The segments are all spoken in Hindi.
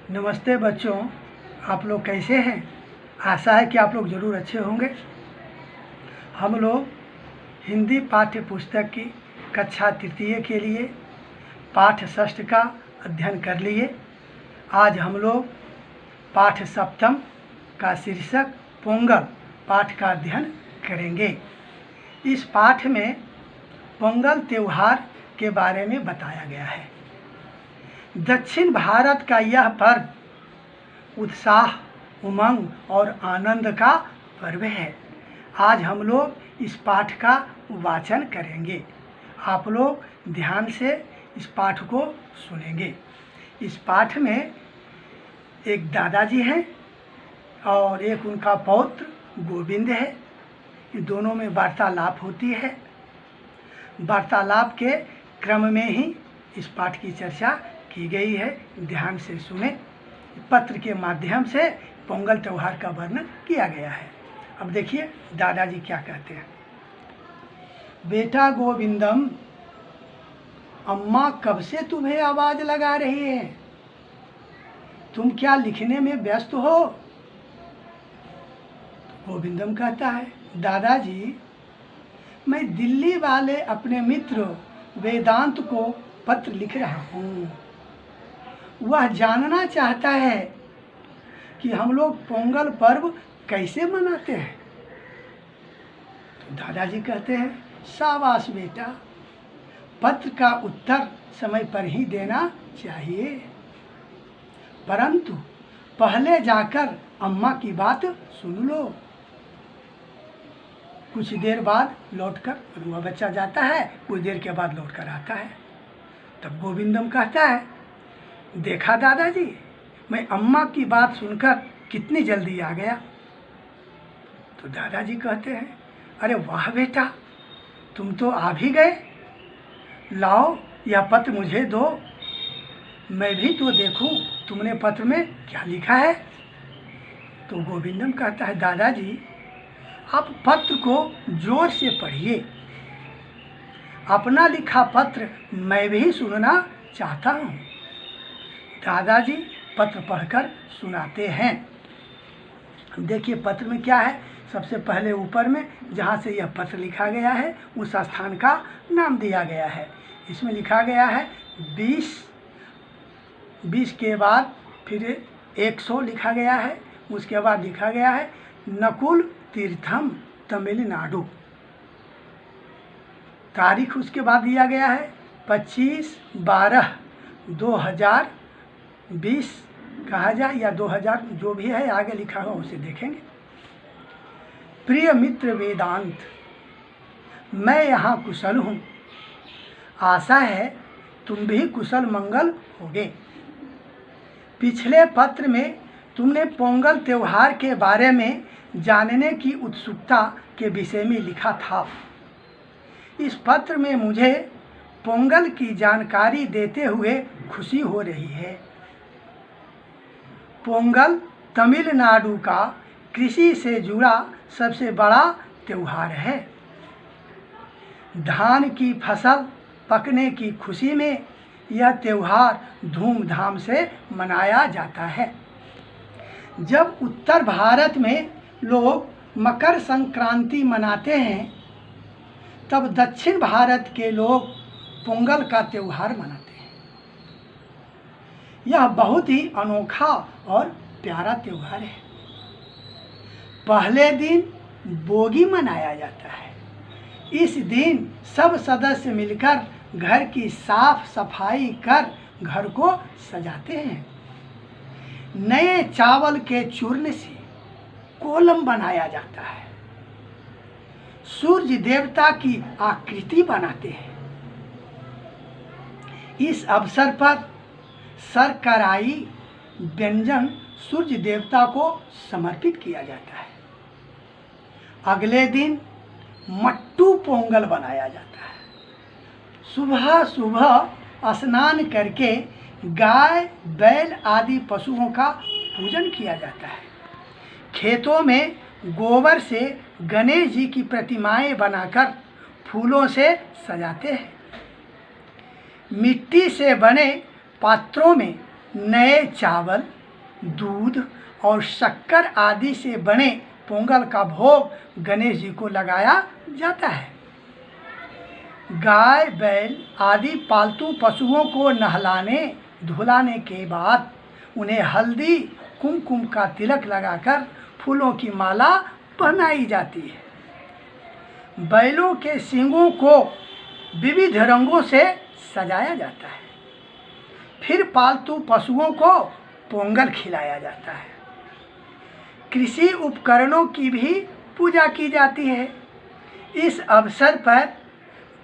नमस्ते बच्चों, आप लोग कैसे हैं। आशा है कि आप लोग ज़रूर अच्छे होंगे। हम लोग हिंदी पाठ्य पुस्तक की कक्षा तृतीय के लिए पाठ षष्ठ का अध्ययन कर लिए। आज हम लोग पाठ सप्तम का शीर्षक पोंगल पाठ का अध्ययन करेंगे। इस पाठ में पोंगल त्यौहार के बारे में बताया गया है। दक्षिण भारत का यह पर्व उत्साह, उमंग और आनंद का पर्व है। आज हम लोग इस पाठ का वाचन करेंगे। आप लोग ध्यान से इस पाठ को सुनेंगे। इस पाठ में एक दादाजी हैं और एक उनका पौत्र गोविंद है। इन दोनों में वार्तालाप होती है। वार्तालाप के क्रम में ही इस पाठ की चर्चा की गई है। ध्यान से सुने। पत्र के माध्यम से पोंगल त्यौहार का वर्णन किया गया है। अब देखिए दादाजी क्या कहते हैं। बेटा गोविंदम, अम्मा कब से तुम्हें आवाज लगा रही है? तुम क्या लिखने में व्यस्त हो? गोविंदम कहता है, दादाजी मैं दिल्ली वाले अपने मित्र वेदांत को पत्र लिख रहा हूँ। वह जानना चाहता है कि हम लोग पोंगल पर्व कैसे मनाते हैं। तो दादाजी कहते हैं, शाबाश बेटा, पत्र का उत्तर समय पर ही देना चाहिए, परंतु पहले जाकर अम्मा की बात सुन लो। कुछ देर बाद लौटकर वह बच्चा जाता है। कुछ देर के बाद लौटकर आता है। तब गोविंदम कहता है, देखा दादाजी, मैं अम्मा की बात सुनकर कितनी जल्दी आ गया। तो दादाजी कहते हैं, अरे वाह बेटा, तुम तो आ भी गए। लाओ यह पत्र मुझे दो, मैं भी तो देखूं तुमने पत्र में क्या लिखा है। तो गोविंदम कहता है, दादाजी आप पत्र को जोर से पढ़िए। अपना लिखा पत्र मैं भी सुनना चाहता हूँ। दादाजी पत्र पढ़कर सुनाते हैं। देखिए पत्र में क्या है। सबसे पहले ऊपर में जहाँ से यह पत्र लिखा गया है उस स्थान का नाम दिया गया है। इसमें लिखा गया है 20 के बाद फिर 100 लिखा गया है। उसके बाद लिखा गया है नकुल तीर्थम तमिलनाडु। तारीख उसके बाद दिया गया है 25/12/2020 कहा जाए या 2000, जो भी है आगे लिखा हुआ उसे देखेंगे। प्रिय मित्र वेदांत, मैं यहाँ कुशल हूँ। आशा है तुम भी कुशल मंगल होगे। पिछले पत्र में तुमने पोंगल त्यौहार के बारे में जानने की उत्सुकता के विषय में लिखा था। इस पत्र में मुझे पोंगल की जानकारी देते हुए खुशी हो रही है। पोंगल तमिलनाडु का कृषि से जुड़ा सबसे बड़ा त्यौहार है। धान की फसल पकने की खुशी में यह त्यौहार धूमधाम से मनाया जाता है। जब उत्तर भारत में लोग मकर संक्रांति मनाते हैं, तब दक्षिण भारत के लोग पोंगल का त्यौहार मनाते हैं। यह बहुत ही अनोखा और प्यारा त्यौहार है। पहले दिन बोगी मनाया जाता है। इस दिन सब सदस्य मिलकर घर की साफ सफाई कर घर को सजाते हैं। नए चावल के चूर्ण से कोलम बनाया जाता है। सूर्य देवता की आकृति बनाते हैं। इस अवसर पर शर्कराई व्यंजन सूर्य देवता को समर्पित किया जाता है। अगले दिन मट्टू पोंगल बनाया जाता है। सुबह सुबह स्नान करके गाय, बैल आदि पशुओं का पूजन किया जाता है। खेतों में गोबर से गणेश जी की प्रतिमाएं बनाकर फूलों से सजाते हैं। मिट्टी से बने पात्रों में नए चावल, दूध और शक्कर आदि से बने पोंगल का भोग गणेश जी को लगाया जाता है। गाय, बैल आदि पालतू पशुओं को नहलाने धुलाने के बाद उन्हें हल्दी कुमकुम का तिलक लगाकर फूलों की माला पहनाई जाती है। बैलों के सींगों को विविध रंगों से सजाया जाता है। फिर पालतू पशुओं को पोंगल खिलाया जाता है। कृषि उपकरणों की भी पूजा की जाती है। इस अवसर पर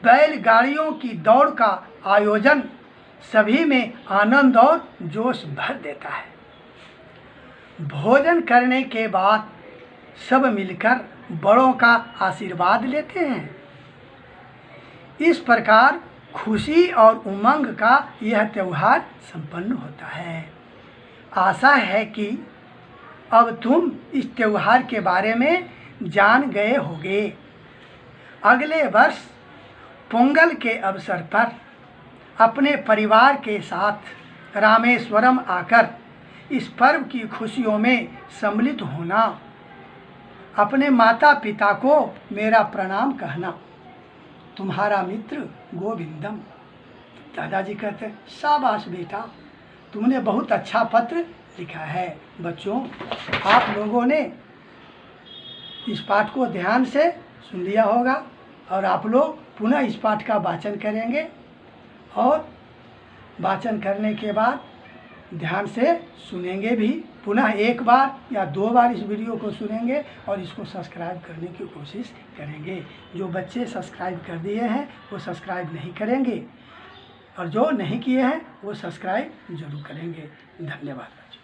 बैलगाड़ियों की दौड़ का आयोजन सभी में आनंद और जोश भर देता है। भोजन करने के बाद सब मिलकर बड़ों का आशीर्वाद लेते हैं। इस प्रकार खुशी और उमंग का यह त्यौहार संपन्न होता है। आशा है कि अब तुम इस त्यौहार के बारे में जान गए होगे। अगले वर्ष पोंगल के अवसर पर अपने परिवार के साथ रामेश्वरम आकर इस पर्व की खुशियों में सम्मिलित होना। अपने माता पिता को मेरा प्रणाम कहना। तुम्हारा मित्र गोविंदम। दादाजी कहते हैं, शाबाश बेटा, तुमने बहुत अच्छा पत्र लिखा है। बच्चों, आप लोगों ने इस पाठ को ध्यान से सुन लिया होगा और आप लोग पुनः इस पाठ का वाचन करेंगे और वाचन करने के बाद ध्यान से सुनेंगे भी। पुनः एक बार या 2 बार इस वीडियो को सुनेंगे और इसको सब्सक्राइब करने की कोशिश करेंगे। जो बच्चे सब्सक्राइब कर दिए हैं वो सब्सक्राइब नहीं करेंगे और जो नहीं किए हैं वो सब्सक्राइब जरूर करेंगे। धन्यवाद बच्चों।